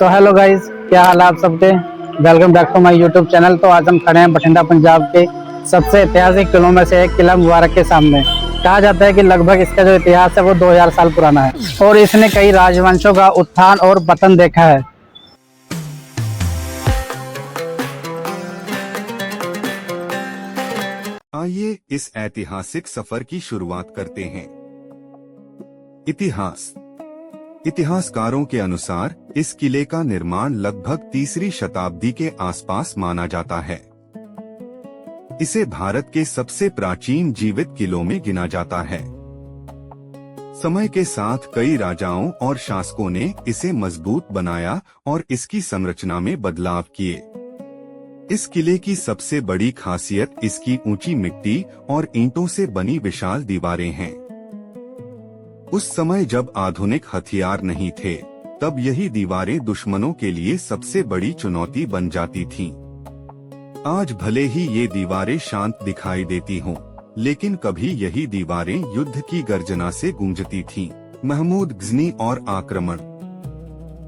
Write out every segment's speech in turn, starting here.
So hello guys, क्या हाल है आप सबके। Welcome back to my YouTube channel. तो आज हम खड़े हैं बठिंडा पंजाब के सबसे ऐतिहासिक किलों में से एक किला मुबारक के सामने। कहा जाता है कि लगभग इसका जो इतिहास है वो 2000 साल पुराना है और इसने कई राजवंशों का उत्थान और पतन देखा है। आइए इस ऐतिहासिक सफर की शुरुआत करते हैं। इतिहासकारों के अनुसार इस किले का निर्माण लगभग 3री शताब्दी के आसपास माना जाता है। इसे भारत के सबसे प्राचीन जीवित किलों में गिना जाता है। समय के साथ कई राजाओं और शासकों ने इसे मजबूत बनाया और इसकी संरचना में बदलाव किए। इस किले की सबसे बड़ी खासियत इसकी ऊंची मिट्टी और ईंटों से बनी विशाल दीवारें हैं। उस समय जब आधुनिक हथियार नहीं थे, तब यही दीवारें दुश्मनों के लिए सबसे बड़ी चुनौती बन जाती थीं। आज भले ही ये दीवारें शांत दिखाई देती हों, लेकिन कभी यही दीवारें युद्ध की गर्जना से गूंजती थीं। महमूद गजनी और आक्रमण।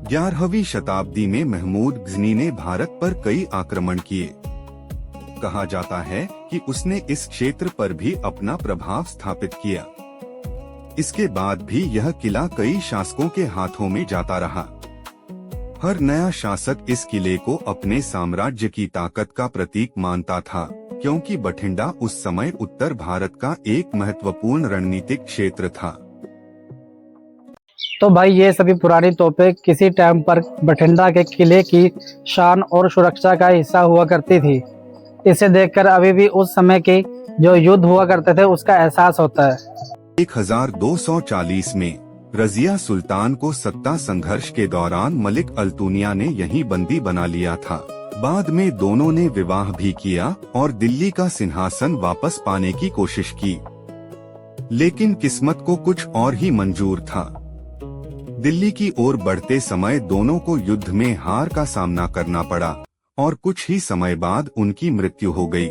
11वीं शताब्दी में महमूद गजनी ने भारत पर कई आक्रमण किए। कहा जाता है कि उसने इस क्षेत्र पर भी अपना प्रभाव स्थापित किया। इसके बाद भी यह किला कई शासकों के हाथों में जाता रहा। हर नया शासक इस किले को अपने साम्राज्य की ताकत का प्रतीक मानता था, क्योंकि बठिंडा उस समय उत्तर भारत का एक महत्वपूर्ण रणनीतिक क्षेत्र था। तो भाई ये सभी पुरानी तोपें किसी टाइम पर बठिंडा के किले की शान और सुरक्षा का हिस्सा हुआ करती थी। इसे देखकर अभी भी उस समय के जो युद्ध हुआ करते थे उसका एहसास होता है। 1240 में रजिया सुल्तान को सत्ता संघर्ष के दौरान मलिक अल्तुनिया ने यहीं बंदी बना लिया था। बाद में दोनों ने विवाह भी किया और दिल्ली का सिंहासन वापस पाने की कोशिश की, लेकिन किस्मत को कुछ और ही मंजूर था। दिल्ली की ओर बढ़ते समय दोनों को युद्ध में हार का सामना करना पड़ा और कुछ ही समय बाद उनकी मृत्यु हो गई।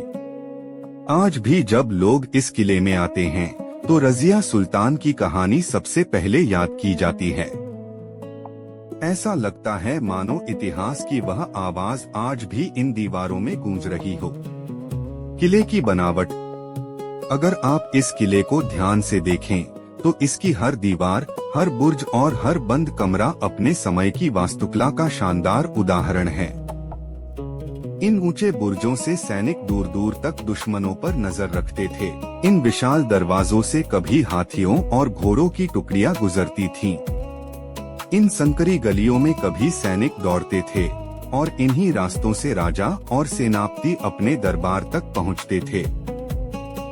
आज भी जब लोग इस किले में आते हैं तो रजिया सुल्तान की कहानी सबसे पहले याद की जाती है। ऐसा लगता है मानो इतिहास की वह आवाज आज भी इन दीवारों में गूंज रही हो। किले की बनावट। अगर आप इस किले को ध्यान से देखें तो इसकी हर दीवार, हर बुर्ज और हर बंद कमरा अपने समय की वास्तुकला का शानदार उदाहरण है। इन ऊंचे बुर्जों से सैनिक दूर दूर तक दुश्मनों पर नजर रखते थे। इन विशाल दरवाजों से कभी हाथियों और घोड़ों की टुकड़ियां गुजरती थीं। इन संकरी गलियों में कभी सैनिक दौड़ते थे और इन्हीं रास्तों से राजा और सेनापति अपने दरबार तक पहुंचते थे।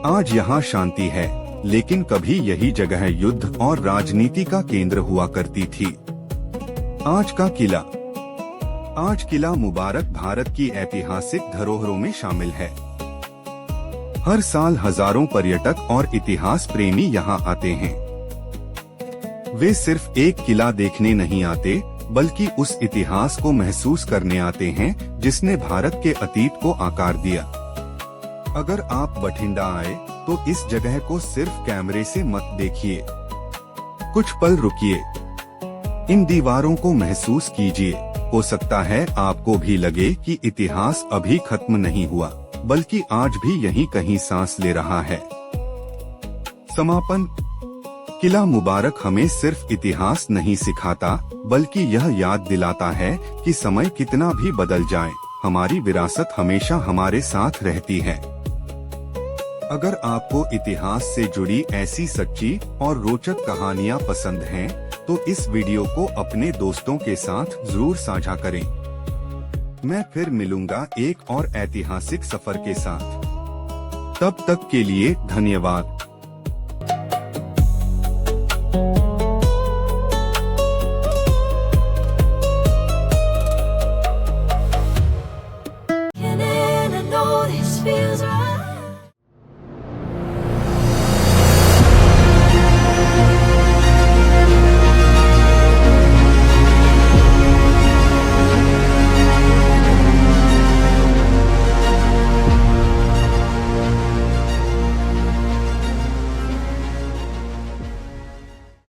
आज यहाँ शांति है, लेकिन कभी यही जगह युद्ध और राजनीति का केंद्र हुआ करती थी। आज किला मुबारक भारत की ऐतिहासिक धरोहरों में शामिल है। हर साल हजारों पर्यटक और इतिहास प्रेमी यहाँ आते हैं। वे सिर्फ एक किला देखने नहीं आते, बल्कि उस इतिहास को महसूस करने आते हैं जिसने भारत के अतीत को आकार दिया। अगर आप बठिंडा आए तो इस जगह को सिर्फ कैमरे से मत देखिए, कुछ पल रुकिए, इन दीवारों को महसूस कीजिए। हो सकता है आपको भी लगे कि इतिहास अभी खत्म नहीं हुआ, बल्कि आज भी यहीं कहीं सांस ले रहा है। समापन। किला मुबारक हमें सिर्फ इतिहास नहीं सिखाता, बल्कि यह याद दिलाता है कि समय कितना भी बदल जाए, हमारी विरासत हमेशा हमारे साथ रहती है। अगर आपको इतिहास से जुड़ी ऐसी सच्ची और रोचक कहानियाँ पसंद हैं, तो इस वीडियो को अपने दोस्तों के साथ जरूर साझा करें। मैं फिर मिलूंगा एक और ऐतिहासिक सफर के साथ। तब तक के लिए धन्यवाद।